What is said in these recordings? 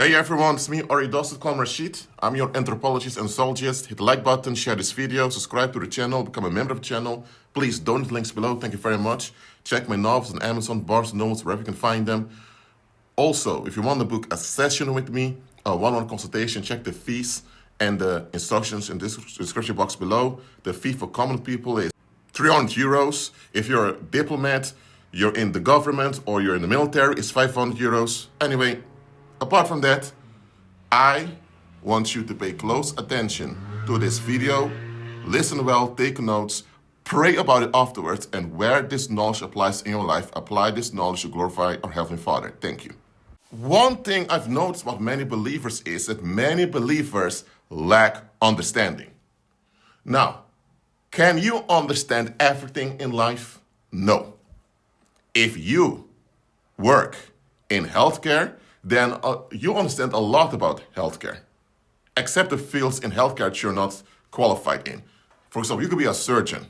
Hey everyone, it's me, Rashid. I'm your anthropologist and zoologist. Hit the like button, share this video, subscribe to the channel, become a member of the channel. Please donate the links below, thank you very much. Check my novels on Amazon, Barnes & Nobles, wherever you can find them. Also, if you want to book a session with me, a one-on-one consultation, check the fees and the instructions in the description box below. The fee for common people is 300 euros. If you're a diplomat, you're in the government, or you're in the military, it's 500 euros. Anyway, apart from that, I want you to pay close attention to this video, listen well, take notes, pray about it afterwards, and where this knowledge applies in your life, apply this knowledge to glorify our Heavenly Father. Thank you. One thing I've noticed about many believers is that many believers lack understanding. Now, can you understand everything in life? No. If you work in healthcare, then you understand a lot about healthcare, except the fields in healthcare that you're not qualified in. For example, you could be a surgeon.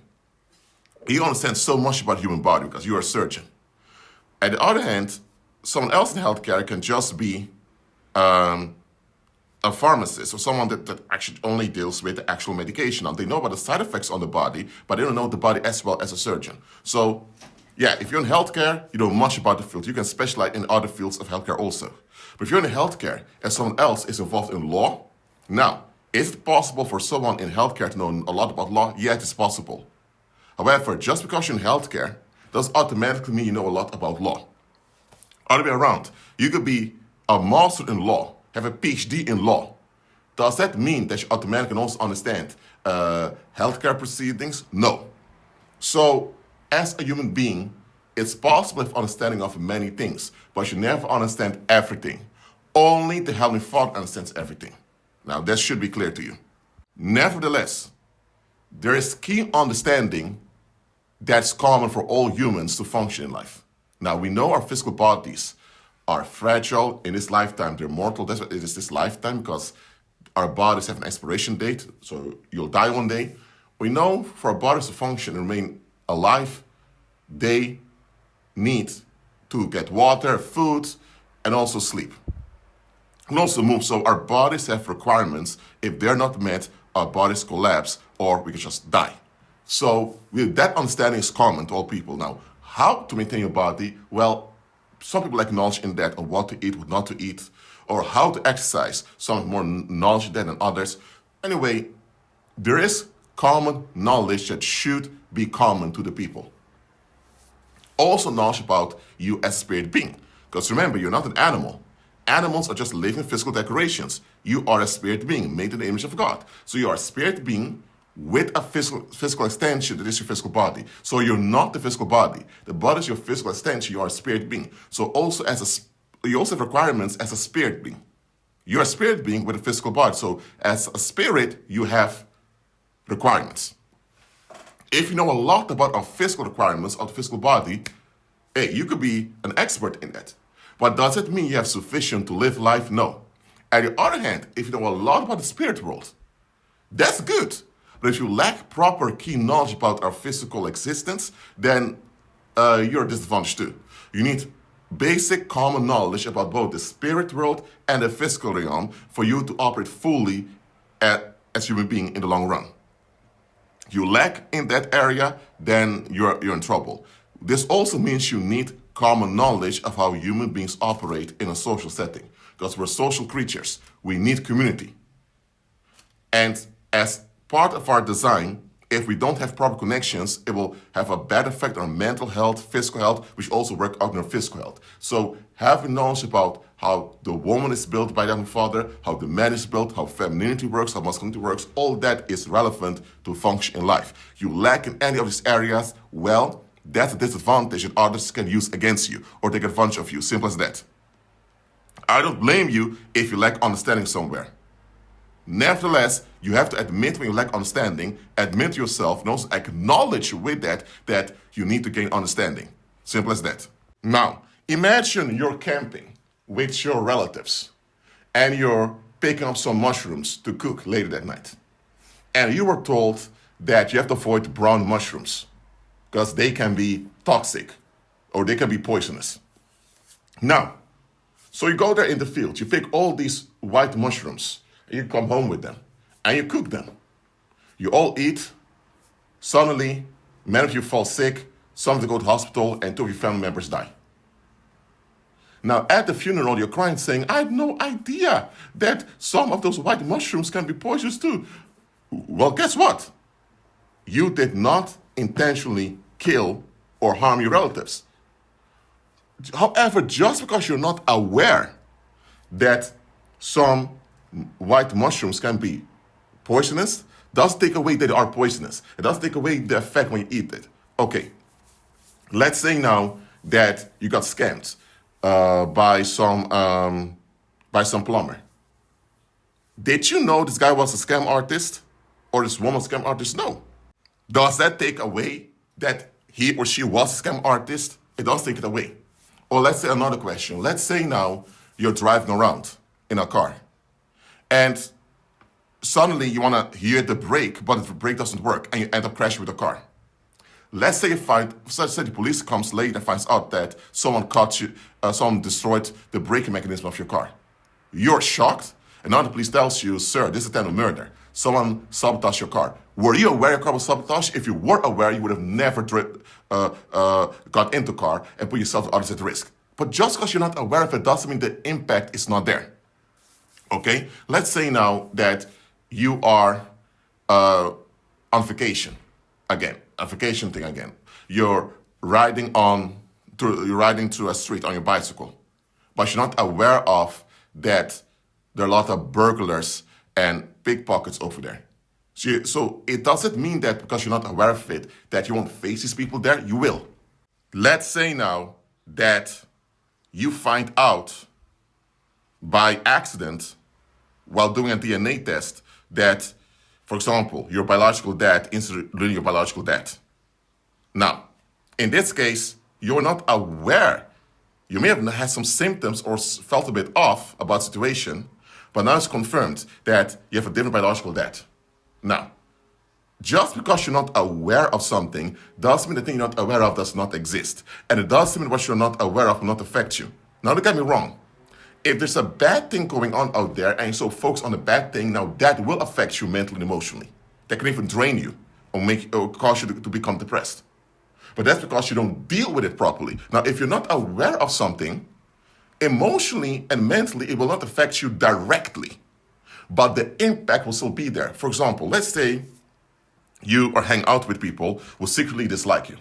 You understand so much about the human body because you're a surgeon. On the other hand, someone else in healthcare can just be a pharmacist or someone that actually only deals with the actual medication. Now, they know about the side effects on the body, but they don't know the body as well as a surgeon. So, yeah, if you're in healthcare, you know much about the field. You can specialize in other fields of healthcare also. But if you're in healthcare and someone else is involved in law, now, is it possible for someone in healthcare to know a lot about law? Yeah, it is possible. However, just because you're in healthcare doesn't automatically mean you know a lot about law. Other way around, you could be a master in law, have a PhD in law. Does that mean that you automatically can also understand healthcare proceedings? No. So, as a human being, it's possible to have understanding of many things, but you never understand everything. Only the Heavenly Father understands everything. Now, that should be clear to you. Nevertheless, there is key understanding that's common for all humans to function in life. Now, we know our physical bodies are fragile in this lifetime. They're mortal. That's what it is this lifetime, because our bodies have an expiration date, so you'll die one day. We know for our bodies to function and remain alive, they need to get water, food, and also sleep. And also move. So our bodies have requirements. If they're not met, our bodies collapse or we can just die. So that understanding is common to all people. Now, how to maintain your body? Well, some people lack knowledge in that on what to eat, what not to eat, or how to exercise. Some have more knowledge than others. Anyway, there is common knowledge that should be common to the people. Also knowledge about you as a spirit being. Because remember, you're not an animal. Animals are just living physical decorations. You are a spirit being made in the image of God. So you are a spirit being with a physical extension that is your physical body. So you're not the physical body. The body is your physical extension. You are a spirit being. So also you also have requirements as a spirit being. You're a spirit being with a physical body. So as a spirit, you have requirements. If you know a lot about our physical requirements of the physical body, hey, you could be an expert in that. But does it mean you have sufficient to live life? No. On the other hand, if you know a lot about the spirit world, that's good. But if you lack proper key knowledge about our physical existence, then you're disadvantaged too. You need basic common knowledge about both the spirit world and the physical realm for you to operate fully as a human being in the long run. You lack in that area, then you're in trouble. This also means you need common knowledge of how human beings operate in a social setting. Because we're social creatures. We need community. And as part of our design, if we don't have proper connections, it will have a bad effect on mental health, physical health, which also work out in our physical health. So having knowledge about how the woman is built by the Father, how the man is built, how femininity works, how masculinity works, all that is relevant to function in life. You lack in any of these areas, well, that's a disadvantage that others can use against you or take advantage of you. Simple as that. I don't blame you if you lack understanding somewhere. Nevertheless, you have to admit when you lack understanding, admit to yourself, and also acknowledge with that you need to gain understanding. Simple as that. Now, imagine you're camping with your relatives and you're picking up some mushrooms to cook later that night. And you were told that you have to avoid brown mushrooms because they can be toxic or they can be poisonous. Now, So you go there in the field, you pick all these white mushrooms, and you come home with them, and you cook them. You all eat. Suddenly, many of you fall sick, some of you go to hospital, and two of your family members die. Now, at the funeral, you're crying saying, I had no idea that some of those white mushrooms can be poisonous too. Well, guess what? You did not intentionally kill or harm your relatives. However, just because you're not aware that some white mushrooms can be poisonous, doesn't take away that they are poisonous. It doesn't take away the effect when you eat it. Okay, let's say now that you got scammed by some plumber. Did you know this guy was a scam artist or this woman was a scam artist? No. Does that take away that he or she was a scam artist? It does take it away. Or let's say another question. Let's say now you're driving around in a car and suddenly you want to hit the brake, but the brake doesn't work and you end up crashing with the car. Let's say the police comes late and finds out that someone someone destroyed the braking mechanism of your car. You're shocked, and now the police tells you, sir, this is attempted murder. Someone sabotaged your car. Were you aware your car was sabotaged? If you were aware, you would have never got into the car and put yourself and others at risk. But just because you're not aware of it doesn't mean the impact is not there. Okay? Let's say now that you are on vacation again. A vacation thing again. You're riding through a street on your bicycle, but you're not aware of that there are a lot of burglars and pickpockets over there. So it doesn't mean that because you're not aware of it that you won't face these people there. You will. Let's say now that you find out by accident while doing a DNA test that, for example, your biological dad is really your biological dad. Now, in this case, you're not aware. You may have had some symptoms or felt a bit off about the situation, but now it's confirmed that you have a different biological dad. Now, just because you're not aware of something doesn't mean the thing you're not aware of does not exist. And it doesn't mean what you're not aware of will not affect you. Now, don't get me wrong. If there's a bad thing going on out there and you're so focused on the bad thing, now that will affect you mentally and emotionally. That can even drain you or cause you to become depressed. But that's because you don't deal with it properly. Now, if you're not aware of something, emotionally and mentally, it will not affect you directly. But the impact will still be there. For example, let's say you are hanging out with people who secretly dislike you.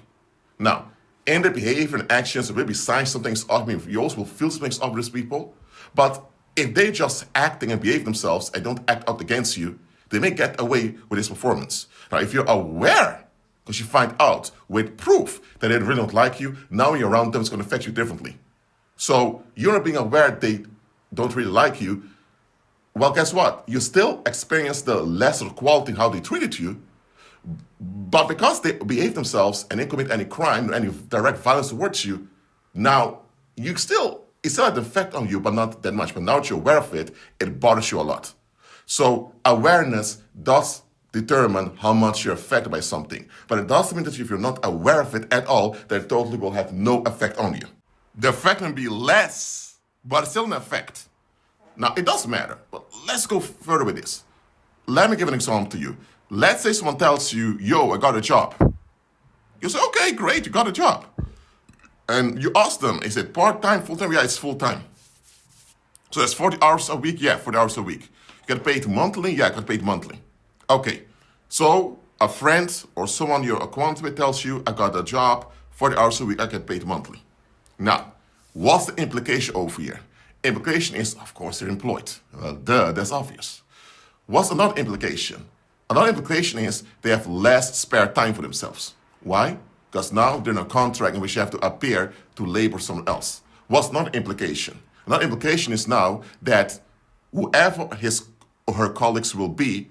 Now, in their behavior and actions, there will be signs something's off. You also will feel something's off with these people. But if they just acting and behave themselves and don't act out against you, they may get away with this performance. Now, if you're aware, because you find out with proof that they really don't like you, now when you're around them, it's going to affect you differently. So you're not being aware they don't really like you. Well, guess what? You still experience the lesser quality in how they treated you, but because they behave themselves and they commit any crime or any direct violence towards you, now it still had an effect on you, but not that much. But now that you're aware of it, it bothers you a lot. So awareness does determine how much you're affected by something. But it doesn't mean that if you're not aware of it at all, that it totally will have no effect on you. The effect can be less, but it's still an effect. Now, it does matter, but let's go further with this. Let me give an example to you. Let's say someone tells you, yo, I got a job. You say, okay, great, you got a job. And you ask them, is it part-time, full-time? Yeah, it's full-time. So that's 40 hours a week? Yeah, 40 hours a week. You get paid monthly? Yeah, I get paid monthly. Okay, so a friend or someone you're acquainted with tells you, I got a job, 40 hours a week, I get paid monthly. Now, what's the implication over here? Implication is, of course, they're employed. Well, that's obvious. What's another implication? Another implication is they have less spare time for themselves. Why? Because now they're in a contract in which you have to appear to labor someone else. What's another implication? Another implication is now that whoever his or her colleagues will be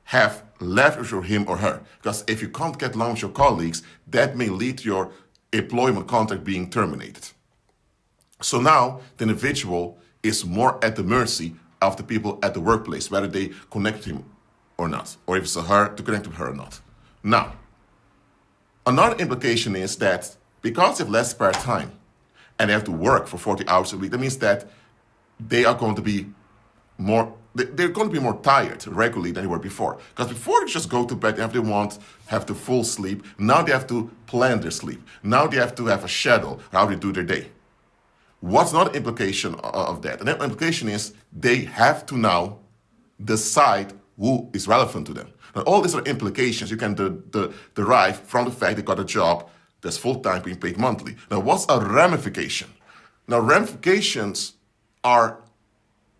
have leverage over him or her. Because if you can't get along with your colleagues, that may lead to your employment contract being terminated. So now the individual is more at the mercy of the people at the workplace, whether they connect to him or not, or if it's a her, to connect with her or not. Now, another implication is that because you have less spare time and they have to work for 40 hours a week, that means that they are going to be they're going to be more tired regularly than they were before. Because before they just go to bed if they want, have the full sleep. Now they have to plan their sleep. Now they have to have a schedule how they do their day. What's not an implication of that? And the implication is they have to now decide who is relevant to them. Now, all these are implications you can derive from the fact they got a job that's full-time being paid monthly. Now, what's a ramification? Now, ramifications are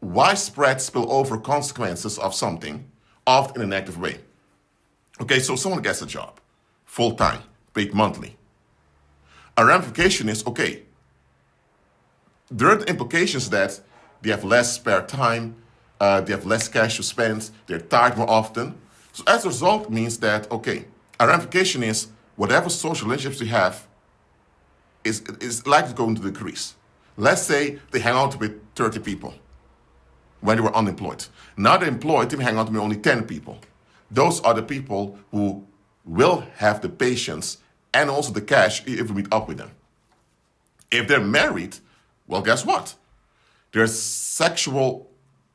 widespread spillover consequences of something, often in a negative way. Okay, so someone gets a job, full-time, paid monthly. A ramification is, okay, there are the implications that they have less spare time, they have less cash to spend, they're tired more often. So as a result means that, okay, a ramification is whatever social relationships you have is likely going to decrease. Let's say they hang out with 30 people when they were unemployed. Now they're employed, they may hang out with only 10 people. Those are the people who will have the patience and also the cash if we meet up with them. If they're married, well, guess what? Their sexual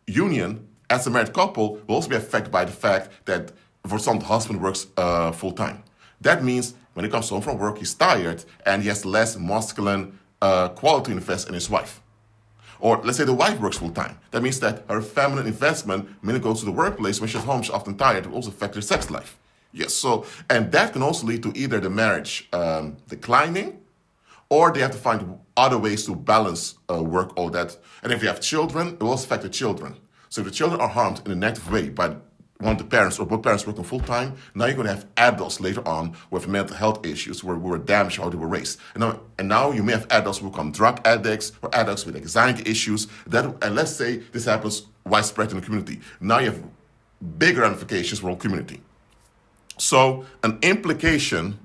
union as a married couple will also be affected by the fact that for some, the husband works full-time. That means when he comes home from work, he's tired and he has less masculine quality to invest in his wife. Or let's say the wife works full-time. That means that her feminine investment, when it goes to the workplace, when she's home, she's often tired. It will also affect her sex life. Yes, so, and that can also lead to either the marriage declining, or they have to find other ways to balance work, all that. And if you have children, it will also affect the children. So if the children are harmed in a negative way by one of the parents or both parents working full-time, now you're going to have adults later on with mental health issues who were damaged how they were raised. And now you may have adults who become drug addicts or adults with anxiety issues. And let's say this happens widespread in the community. Now you have bigger ramifications for the whole community. So an implication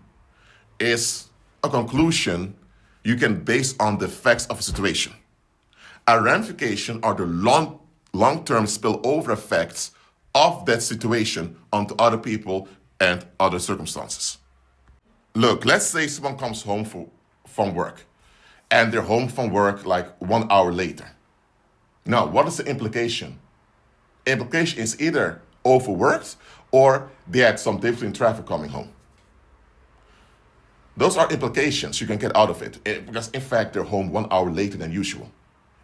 is a conclusion you can base on the effects of a situation. A ramification are the long-term spillover effects of that situation onto other people and other circumstances. Look, let's say someone comes home from work and they're home from work like 1 hour later. Now, what is the implication? Implication is either overworked or they had some difficulty in traffic coming home. Those are implications you can get out of it because, in fact, they're home 1 hour later than usual.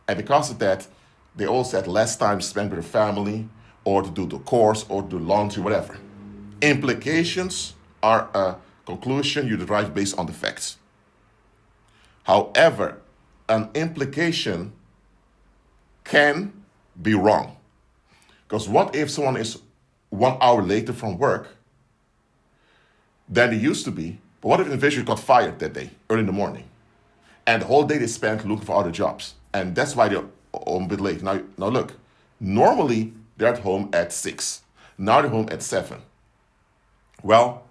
And because of that, they also had less time to spend with their family or to do the chores or do laundry, whatever. Implications are a conclusion you derive based on the facts. However, an implication can be wrong. Because what if someone is 1 hour later from work than they used to be? But what if an individual got fired that day, early in the morning, and the whole day they spent looking for other jobs, and that's why they're a bit late. Now look, normally they're at home at 6. Now they're home at 7. Well,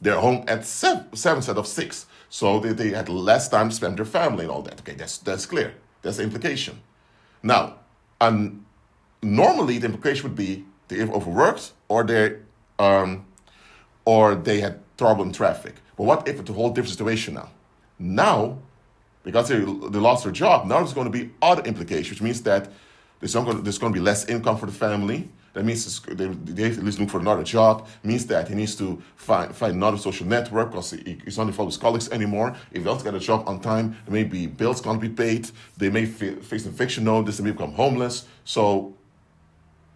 they're home at 7 instead of 6, so they had less time to spend with their family and all that. Okay, that's clear. That's the implication. Now, normally the implication would be they either overworked or they had trouble in traffic. But what if it's a whole different situation now? Now, because they lost their job, now there's going to be other implications, which means that there's going to be less income for the family. That means they have to at least look for another job. It means that he needs to find another social network because he's not involved with his colleagues anymore. If he doesn't get a job on time, there may be bills can't be paid. They may face an eviction notice. They may become homeless. So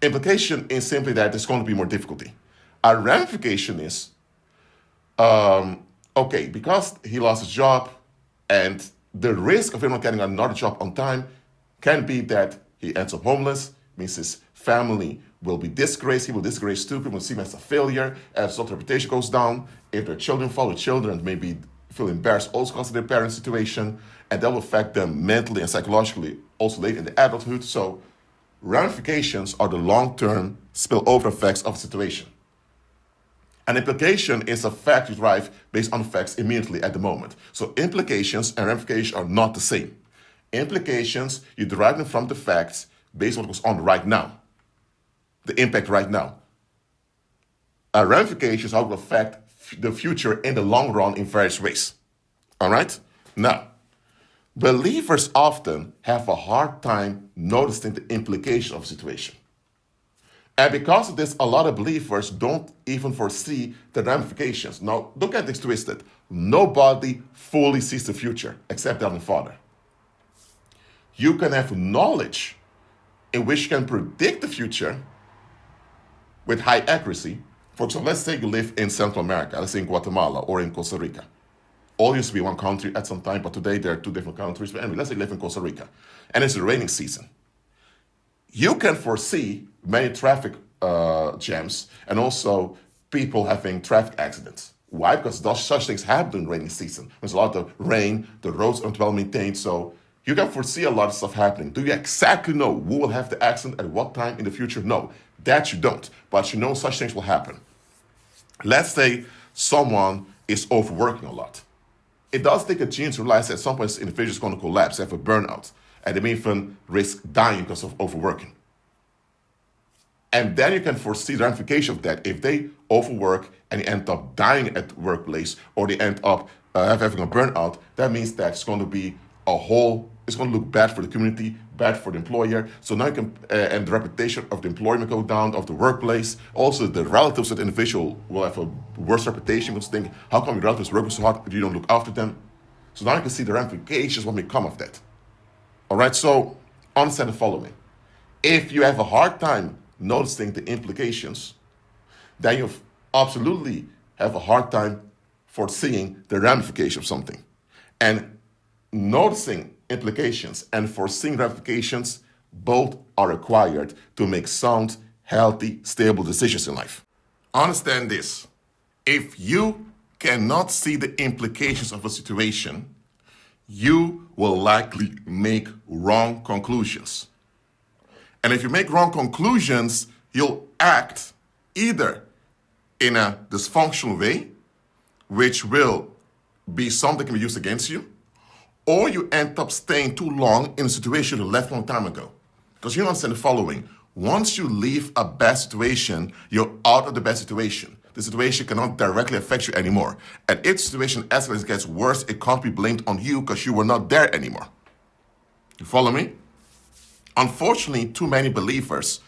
implication is simply that there's going to be more difficulty. A ramification is, okay, because he lost his job and the risk of him not getting another job on time can be that he ends up homeless, means his family will be disgraced. He will disgrace too. People will see him as a failure. As his reputation goes down, if their children follow children, maybe feel embarrassed also because of their parents' situation, and that will affect them mentally and psychologically also late in the adulthood. So ramifications are the long-term spillover effects of a situation. An implication is a fact you derive based on facts immediately at the moment. So implications and ramifications are not the same. Implications, you derive them from the facts based on what goes on right now, the impact right now. A ramification is how it will affect the future in the long run in various ways. All right? Now, Believers often have a hard time noticing the implication of a situation. And because of this, a lot of believers don't even foresee the ramifications. Now, don't get this twisted. Nobody fully sees the future except the Father. You can have knowledge in which you can predict the future with high accuracy. For example, let's say you live in Central America, let's say in Guatemala or in Costa Rica. All used to be one country at some time, but today there are two different countries. But anyway, let's say you live in Costa Rica, and it's the raining season. You can foresee many traffic jams and also people having traffic accidents. Why? Because such things happen in rainy season. There's a lot of rain, the roads aren't well maintained, so you can foresee a lot of stuff happening. Do you exactly know who will have the accident at what time in the future? No, that you don't, but you know such things will happen. Let's say someone is overworking a lot. It does take a genius to realize that at some point this individual is going to collapse, have a burnout, and they may even risk dying because of overworking. And then you can foresee the ramification of that. If they overwork and they end up dying at the workplace, or they end up having a burnout, that means that it's going to be it's going to look bad for the community, bad for the employer. So now you can, and the reputation of the employer may go down, of the workplace. Also, the relatives of the individual will have a worse reputation, because think, how come your relatives work so hard, but you don't look after them? So now you can see the ramifications, what may come of that. All right, so understand the following. If you have a hard time noticing the implications, then you absolutely have a hard time foreseeing the ramification of something. And noticing implications and foreseeing ramifications both are required to make sound, healthy, stable decisions in life. Understand this. If you cannot see the implications of a situation, you will likely make wrong conclusions. And if you make wrong conclusions, you'll act either in a dysfunctional way, which will be something that can be used against you, or you end up staying too long in a situation you left a long time ago. Because you understand the following. Once you leave a bad situation, you're out of the bad situation. The situation cannot directly affect you anymore. And if the situation escalates and gets worse, it can't be blamed on you because you were not there anymore. You follow me? Unfortunately, too many believers,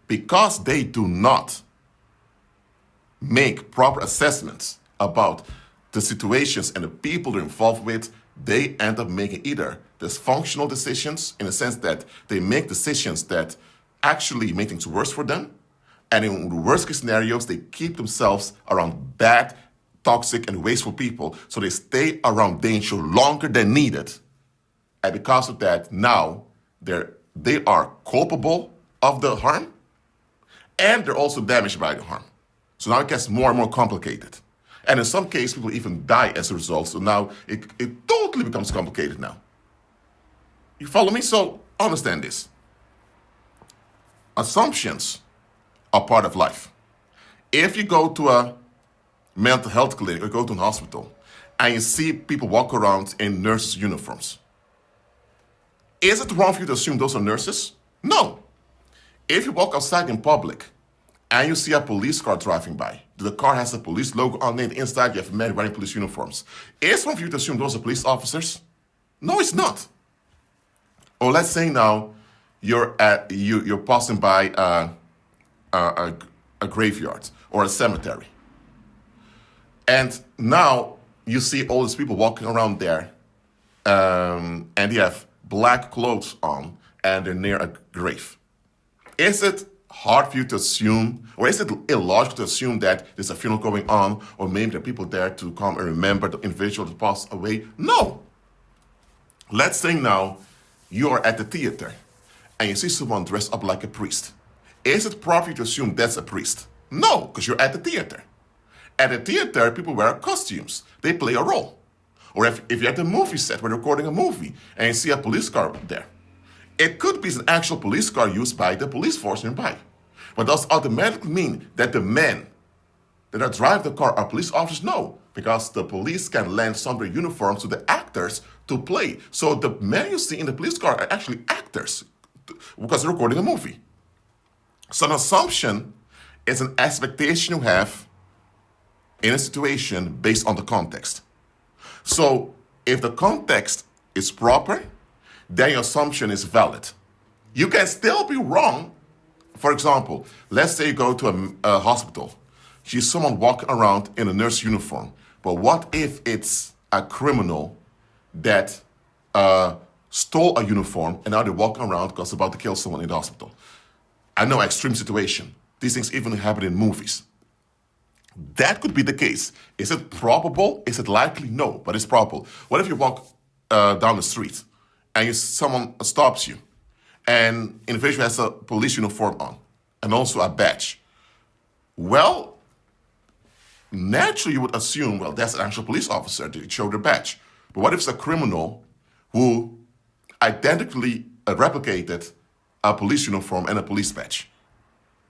because they do not make proper assessments about the situations and the people they're involved with, they end up making either dysfunctional decisions, in the sense that they make decisions that actually make things worse for them, and in the worst case scenarios, they keep themselves around bad, toxic, and wasteful people, so they stay around danger longer than needed. And because of that, now they are culpable of the harm, and they're also damaged by the harm. So now it gets more and more complicated. And in some cases, people even die as a result. So now it totally becomes complicated now. You follow me? So understand this. Assumptions are part of life. If you go to a mental health clinic or go to a hospital and you see people walk around in nurses' uniforms, is it wrong for you to assume those are nurses? No. If you walk outside in public and you see a police car driving by, the car has a police logo on it, inside you have men wearing police uniforms, is it wrong for you to assume those are police officers? No, it's not. Or let's say now you're passing by a graveyard or a cemetery, and now you see all these people walking around there, and they have black clothes on and they're near a grave. Is it hard for you to assume, or is it illogical to assume that there's a funeral going on, or maybe there are people there to come and remember the individual that passed away? No. Let's say now you are at the theater and you see someone dressed up like a priest. Is it proper to assume that's a priest? No, because you're at the theater. At the theater, people wear costumes. They play a role. Or if you're at the movie set where you're recording a movie and you see a police car there, it could be an actual police car used by the police force nearby. But does it automatically mean that the men that are driving the car are police officers? No, because the police can lend some of their uniforms to the actors to play. So the men you see in the police car are actually actors because they're recording a movie. So an assumption is an expectation you have in a situation based on the context. So if the context is proper, then your assumption is valid. You can still be wrong. For example, let's say you go to a hospital. You see someone walking around in a nurse uniform. But what if it's a criminal that stole a uniform and now they're walking around because they're about to kill someone in the hospital? I know, extreme situation. These things even happen in movies. That could be the case. Is it probable? Is it likely? No, but it's probable. What if you walk down the street and someone stops you, and the individual has a police uniform on and also a badge? Well, naturally you would assume, well, that's an actual police officer. They show their badge. But what if it's a criminal who identically replicated a police uniform and a police badge?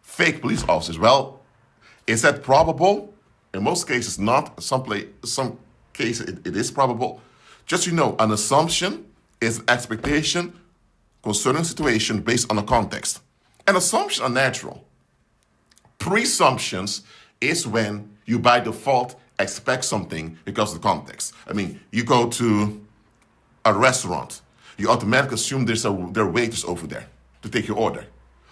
Fake police officers. Well, is that probable? In most cases, not. Some cases, it is probable. Just so you know, an assumption is an expectation concerning a situation based on a context. And assumptions are natural. Presumptions is when you by default expect something because of the context. I mean, you go to a restaurant, you automatically assume there are waiters over there to take your order,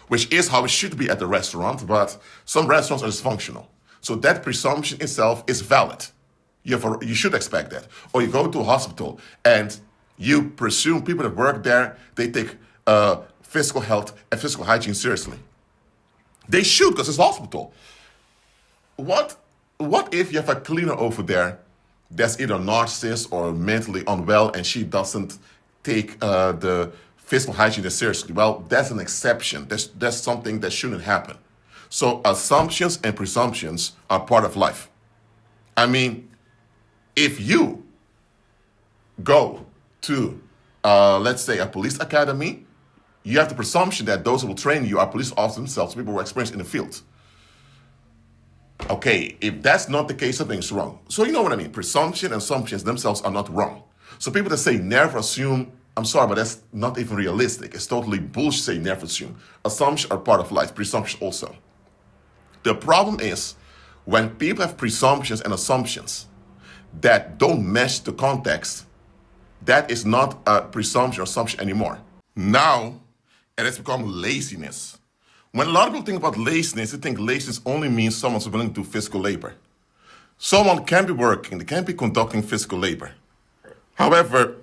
which is how it should be at the restaurant, but some restaurants are dysfunctional. So that presumption itself is valid. You should expect that. Or you go to a hospital and you presume people that work there, they take physical health and physical hygiene seriously. They should, because it's a hospital. What if you have a cleaner over there that's either a narcissist or mentally unwell and she doesn't take the physical hygiene seriously? Well, that's an exception. That's something that shouldn't happen. So assumptions and presumptions are part of life. I mean, if you go to, let's say, a police academy, you have the presumption that those who will train you are police officers themselves, people who are experienced in the field. Okay, if that's not the case, something's wrong. So you know what I mean. Presumption and assumptions themselves are not wrong. So people that say never assume, I'm sorry, but that's not even realistic. It's totally bullshit to say never assume. Assumptions are part of life, presumptions also. The problem is when people have presumptions and assumptions that don't match the context, that is not a presumption or assumption anymore. Now, it has become laziness. When a lot of people think about laziness, they think laziness only means someone's willing to do physical labor. Someone can be working, they can be conducting physical labor. However,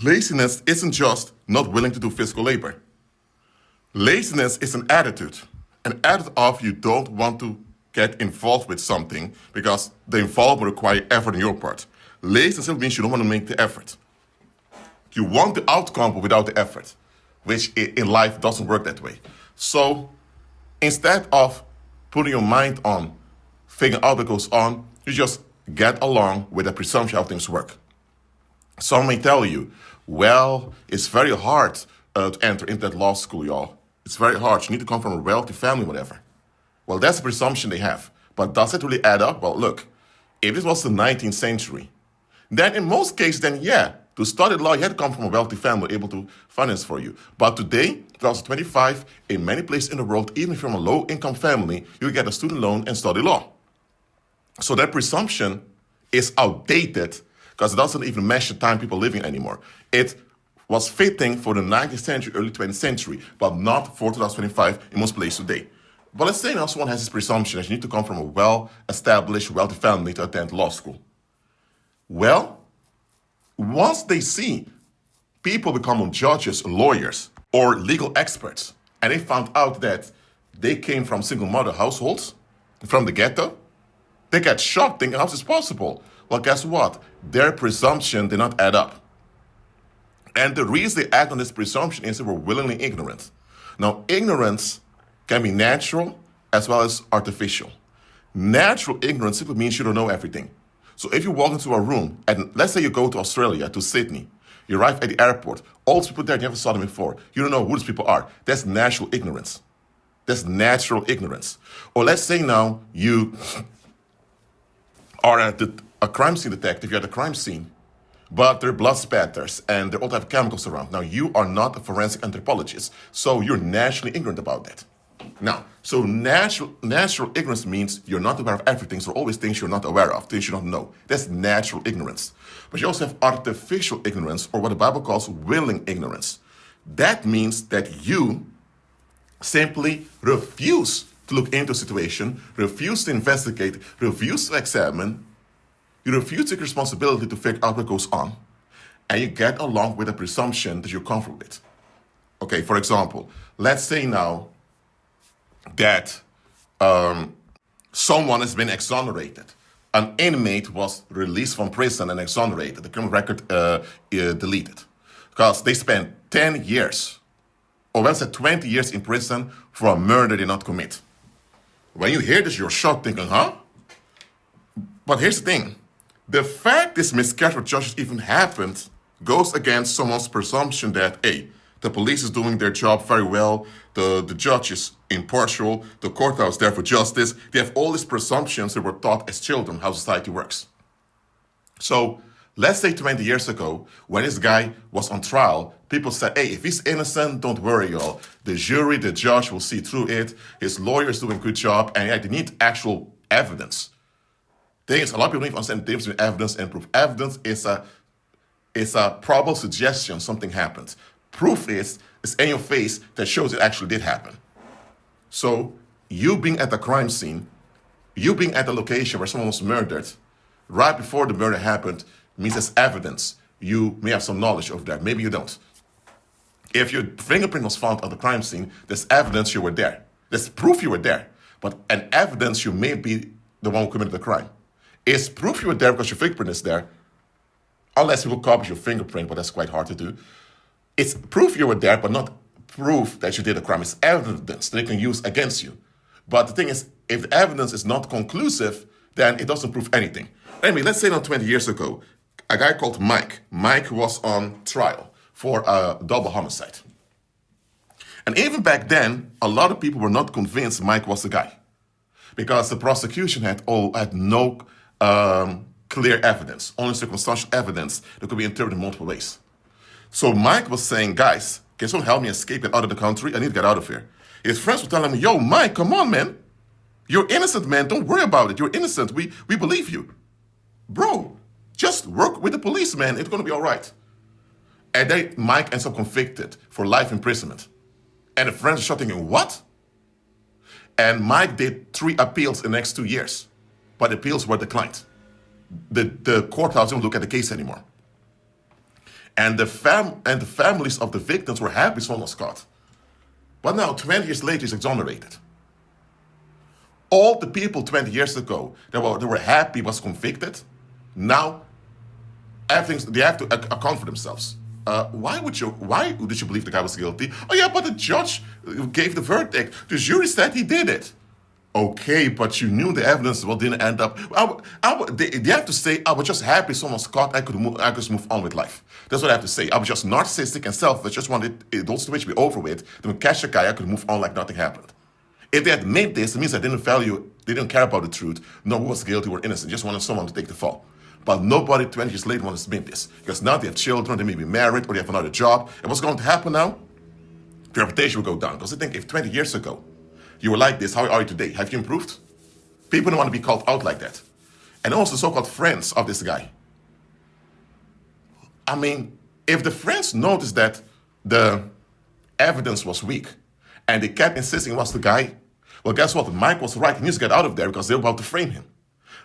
laziness isn't just not willing to do physical labor. Laziness is an attitude of you don't want to get involved with something because the involvement requires effort on your part. Laziness simply means you don't want to make the effort. You want the outcome but without the effort, which in life doesn't work that way. So instead of putting your mind on figuring out what goes on, you just get along with the presumption how things work. Some may tell you, well, it's very hard to enter into that law school, y'all. It's very hard. You need to come from a wealthy family, whatever. Well, that's the presumption they have. But does it really add up? Well, look, if this was the 19th century, then in most cases, then yeah, to study law, you had to come from a wealthy family able to finance for you. But today, 2025, in many places in the world, even if you're from a low-income family, you get a student loan and study law. So that presumption is outdated because it doesn't even match the time people are living anymore. It was fitting for the 19th century, early 20th century, but not for 2025 in most places today. But let's say now someone has this presumption that you need to come from a well-established, wealthy family to attend law school. Well, once they see people become judges, lawyers, or legal experts, and they found out that they came from single mother households, from the ghetto, they get shocked thinking, how is this possible? Well, guess what? Their presumption did not add up. And the reason they act on this presumption is they were willingly ignorant. Now, ignorance can be natural as well as artificial. Natural ignorance simply means you don't know everything. So if you walk into a room, and let's say you go to Australia, to Sydney, you arrive at the airport, all these people there, you never saw them before. You don't know who these people are. That's natural ignorance. That's natural ignorance. Or let's say now you are a crime scene detective, you're at the crime scene, but there are blood spatters and there are all types of chemicals around. Now, you are not a forensic anthropologist, so you're naturally ignorant about that. Now, so natural ignorance means you're not aware of everything, so always things you're not aware of, things you don't know. That's natural ignorance. But you also have artificial ignorance, or what the Bible calls willing ignorance. That means that you simply refuse to look into a situation, refuse to investigate, refuse to examine, you refuse to take responsibility to figure out what goes on, and you get along with a presumption that you're comfortable with. Okay, for example, let's say now that someone has been exonerated. An inmate was released from prison and exonerated, the criminal record deleted. Because they spent 10 years, or let's say 20 years in prison for a murder they did not commit. When you hear this, you're shocked, thinking, huh? But here's the thing. The fact this miscarriage of justice even happened goes against someone's presumption that, hey, the police is doing their job very well, the judge is impartial, the courthouse is there for justice. They have all these presumptions that were taught as children how society works. So let's say 20 years ago, when this guy was on trial, people said, hey, if he's innocent, don't worry, y'all. The jury, the judge will see through it. His lawyer is doing a good job, and yeah, they need actual evidence. The thing is, a lot of people don't even understand the difference between evidence and proof. Evidence is a probable suggestion something happened. Proof is in your face that shows it actually did happen. So you being at the crime scene, you being at the location where someone was murdered, right before the murder happened, means there's evidence. You may have some knowledge of that. Maybe you don't. If your fingerprint was found at the crime scene, there's evidence you were there. There's proof you were there. But an evidence you may be the one who committed the crime. It's proof you were there because your fingerprint is there, unless people copy your fingerprint, but that's quite hard to do. It's proof you were there, but not proof that you did a crime. It's evidence they can use against you. But the thing is, if the evidence is not conclusive, then it doesn't prove anything. Anyway, let's say now 20 years ago, a guy called Mike. Mike was on trial for a double homicide. And even back then, a lot of people were not convinced Mike was the guy, because the prosecution had no clear evidence, only circumstantial evidence that could be interpreted in multiple ways. So Mike was saying, guys, can someone help me escape, get out of the country? I need to get out of here. His friends were telling him, yo, Mike, come on, man. You're innocent, man. Don't worry about it. You're innocent. We believe you. Bro, just work with the police, man. It's going to be all right. And then Mike ends up convicted for life imprisonment. And the friends are shouting, what? And Mike did 3 appeals in the next 2 years. But the appeals were declined. The courthouse didn't look at the case anymore. And the families of the victims were happy someone was caught. But now, 20 years later, he's exonerated. All the people 20 years ago that were happy was convicted. Now, they have to account for themselves. Why did you believe the guy was guilty? Oh yeah, but the judge gave the verdict. The jury said he did it. Okay, but you knew the evidence didn't end up. They have to say, I was just happy someone was caught. I could move on with life. That's what I have to say. I was just narcissistic and selfish. Just wanted those situations to be over with. Then catch a guy, I could move on like nothing happened. If they had made this, it means they didn't care about the truth. No, who was guilty or innocent. Just wanted someone to take the fall. But nobody 20 years later wants to admit this. Because now they have children, they may be married, or they have another job. And what's going to happen now? Their reputation will go down. Because I think if 20 years ago you were like this, how are you today? Have you improved? People don't want to be called out like that. And also so-called friends of this guy. I mean, if the friends noticed that the evidence was weak and they kept insisting it was the guy, well, guess what? Mike was right. He needs to get out of there because they were about to frame him.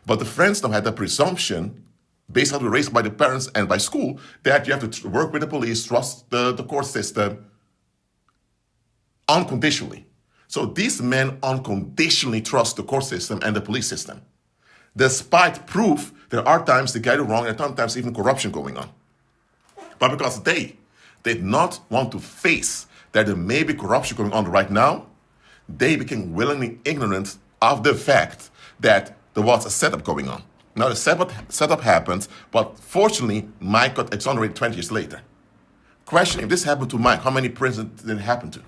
But the friends now had the presumption, based on the raised by the parents and by school, that you have to work with the police, trust the court system unconditionally. So these men unconditionally trust the court system and the police system. Despite proof, there are times they get it wrong and sometimes even corruption going on. But because they did not want to face that there may be corruption going on right now, they became willingly ignorant of the fact that there was a setup going on. Now the setup happened, but fortunately, Mike got exonerated 20 years later. Question, if this happened to Mike, how many prisons did it happen to?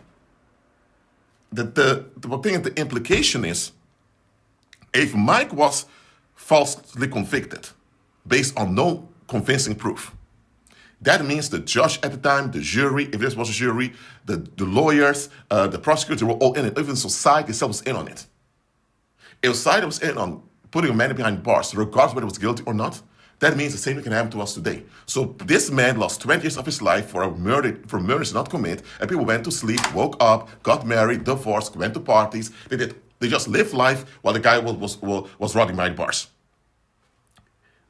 The implication is, if Mike was falsely convicted based on no convincing proof, That means the judge at the time, the jury, if this was a jury, the lawyers, the prosecutor were all in it. Even society itself was in on it. If society was in on putting a man behind bars, regardless whether he was guilty or not, that means the same thing can happen to us today. So this man lost 20 years of his life for murders not commit, and people went to sleep, woke up, got married, divorced, went to parties. They just lived life while the guy was rotting behind bars.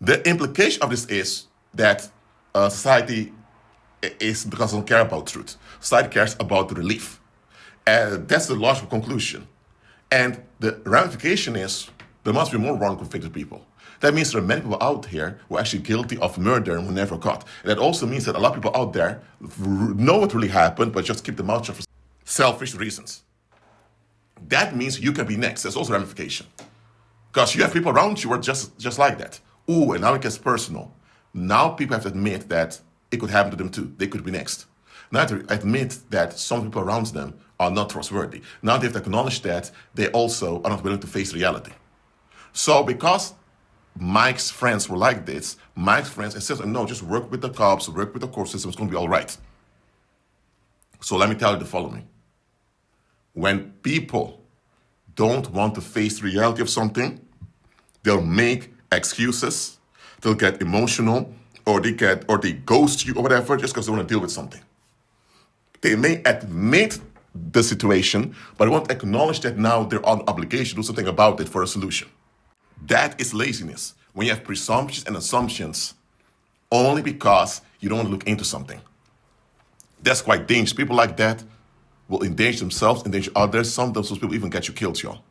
The implication of this is that society doesn't care about truth. Society cares about relief. That's the logical conclusion. And the ramification is there must be more wrong convicted people. That means there are many people out here who are actually guilty of murder and were never caught. And that also means that a lot of people out there know what really happened, but just keep their mouth shut for selfish reasons. That means you can be next. That's also ramification. Because you have people around you who are just like that. Ooh, and now it gets personal. Now people have to admit that it could happen to them too. They could be next. Now they have to admit that some people around them are not trustworthy. Now they have to acknowledge that they also are not willing to face reality. So because Mike's friends were like this, Mike's friends insisted, no, just work with the cops, work with the court system, it's going to be all right. So let me tell you the following. When people don't want to face the reality of something, they'll make excuses, they'll get emotional, or they ghost you or whatever just because they want to deal with something. They may admit the situation, but they won't acknowledge that now they're on obligation to do something about it for a solution. That is laziness. When you have presumptions and assumptions only because you don't want to look into something. That's quite dangerous. People like that will endanger themselves, endanger others. Sometimes those people even get you killed, y'all.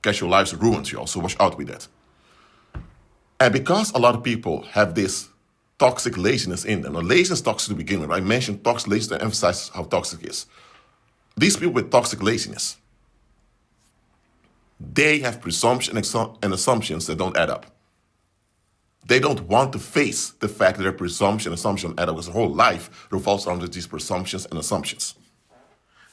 Get your lives ruined, y'all. So watch out with that. And because a lot of people have this toxic laziness in them. Now, laziness is toxic to begin with. I mentioned toxic laziness to emphasize how toxic it is. These people with toxic laziness, they have presumptions and assumptions that don't add up. They don't want to face the fact that their presumption and assumption add up because their whole life revolves around these presumptions and assumptions.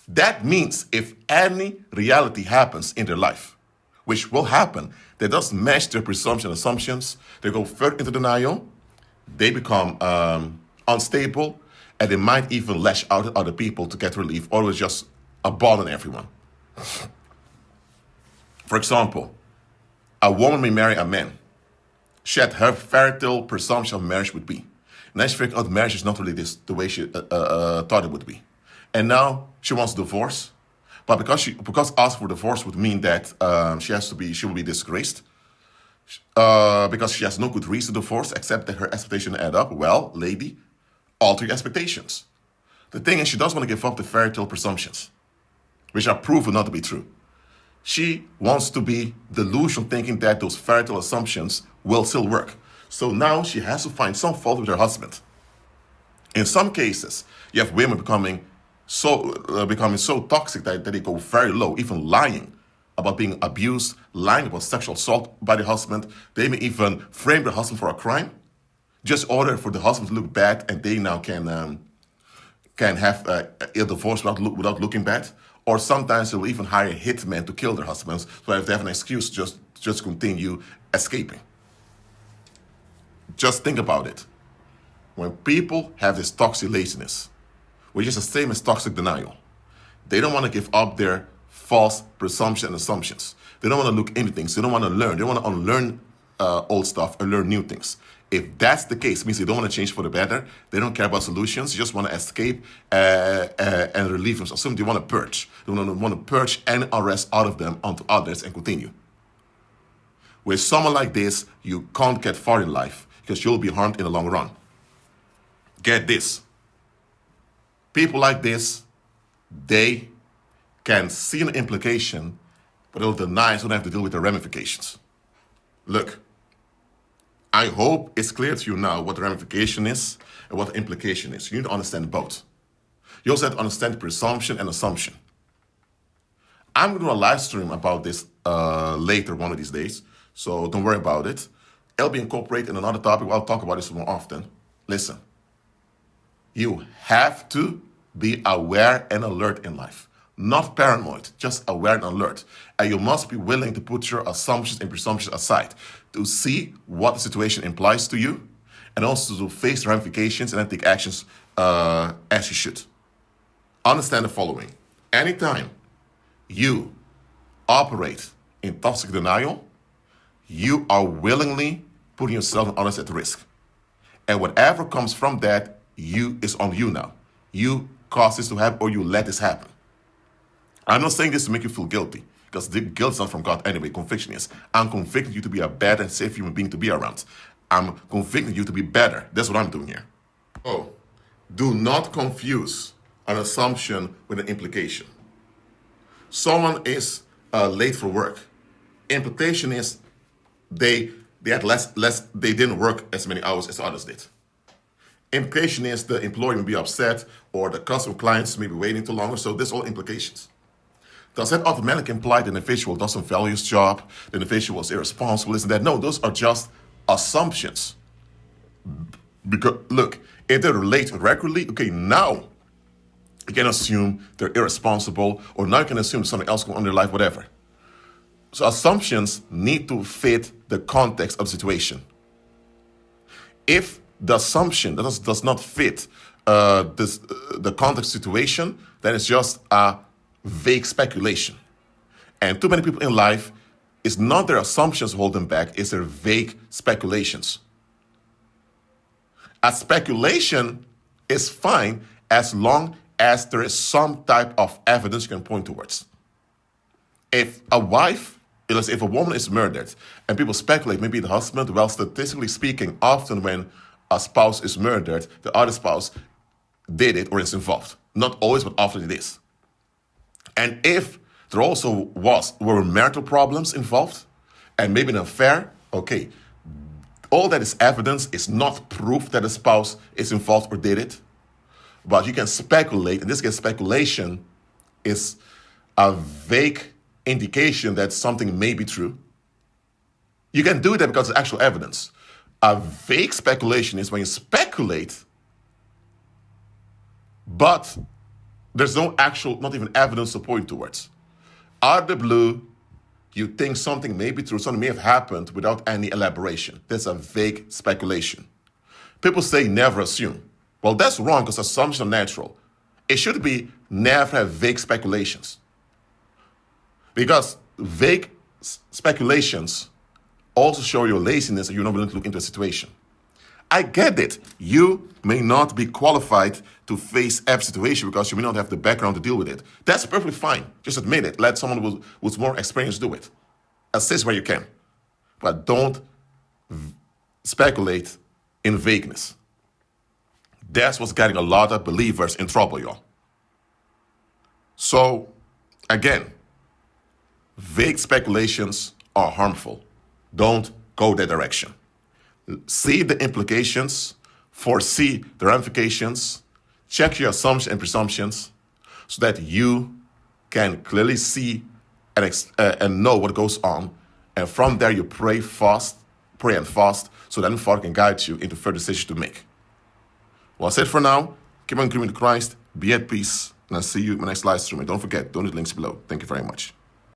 That means if any reality happens in their life, which will happen, that doesn't match their presumption and assumptions, they go further into denial, they become unstable, and they might even lash out at other people to get relief, or just abandon everyone. For example, a woman may marry a man. She had her fairy tale presumption of marriage would be. And then she figured out marriage is not really the way she thought it would be. And now she wants a divorce. But because asking for divorce would mean that she will be disgraced. Because she has no good reason to divorce except that her expectations add up. Well, lady, alter your expectations. The thing is, she doesn't want to give up the fairy tale presumptions, which are proven not to be true. She wants to be delusional, thinking that those fairy tale assumptions will still work. So now she has to find some fault with her husband. In some cases, you have women becoming so toxic that they go very low, even lying about being abused, lying about sexual assault by the husband. They may even frame the husband for a crime, just order for the husband to look bad, and they now can have a divorce without looking bad. Or sometimes they'll even hire hitmen to kill their husbands, so if they have an excuse, just continue escaping. Just think about it. When people have this toxic laziness, which is the same as toxic denial, they don't want to give up their false presumptions and assumptions. They don't want to look into things. They don't want to learn. They want to unlearn old stuff and learn new things. If that's the case, it means they don't want to change for the better. They don't care about solutions. They just want to escape and relieve themselves. So they want to purge. They want to purge any unrest out of them onto others and continue. With someone like this, you can't get far in life because you'll be harmed in the long run. Get this. People like this, they can see an implication, but they'll deny so they have to deal with the ramifications. Look, I hope it's clear to you now what the ramification is and what the implication is. You need to understand both. You also have to understand presumption and assumption. I'm going to do a live stream about this later one of these days, so don't worry about it. It'll be incorporated in another topic. I'll talk about this more often. Listen, you have to be aware and alert in life. Not paranoid, just aware and alert. And you must be willing to put your assumptions and presumptions aside to see what the situation implies to you and also to face the ramifications and then take actions as you should. Understand the following. Anytime you operate in toxic denial, you are willingly putting yourself and others at risk. And whatever comes from that, is on you now. You cause this to happen or you let this happen. I'm not saying this to make you feel guilty, because the guilt is not from God anyway. Conviction is. I'm convicting you to be a better and safe human being to be around. I'm convicting you to be better. That's what I'm doing here. Oh, do not confuse an assumption with an implication. Someone is late for work. Implication is they had they didn't work as many hours as others did. Implication is the employer may be upset or the customer clients may be waiting too long, so this all implications. Does that automatically imply the individual doesn't value his job, the individual is irresponsible, isn't that? No, those are just assumptions. Because look, if they relate regularly, okay, now you can assume they're irresponsible, or now you can assume something else going on in their life, whatever. So assumptions need to fit the context of the situation. If the assumption does not fit the context situation, then it's just a vague speculation. And too many people in life, it's not their assumptions hold them back, it's their vague speculations. A speculation is fine as long as there is some type of evidence you can point towards. If a woman is murdered and people speculate, maybe the husband, well, statistically speaking, often when a spouse is murdered, the other spouse did it or is involved. Not always, but often it is. And if there also were marital problems involved, and maybe an affair, okay, all that is evidence is not proof that the spouse is involved or did it. But you can speculate, in this case, speculation is a vague indication that something may be true. You can do that because it's actual evidence. A vague speculation is when you speculate, but there's no actual, not even evidence to point towards. Out of the blue, you think something may be true, something may have happened without any elaboration. That's a vague speculation. People say never assume. Well, that's wrong because assumptions are natural. It should be never have vague speculations. Because vague speculations also show your laziness and you're not willing to look into a situation. I get it. You may not be qualified to face every situation because you may not have the background to deal with it. That's perfectly fine. Just admit it. Let someone with more experience do it. Assist where you can. But don't speculate in vagueness. That's what's getting a lot of believers in trouble, y'all. So, again, vague speculations are harmful. Don't go that direction. See the implications, foresee the ramifications, check your assumptions and presumptions so that you can clearly see and know what goes on. And from there you pray and fast so that Father can guide you into further decisions to make. Well, that's it for now. Keep on agreeing with Christ, be at peace, and I'll see you in my next live stream. And don't forget, donate links below. Thank you very much.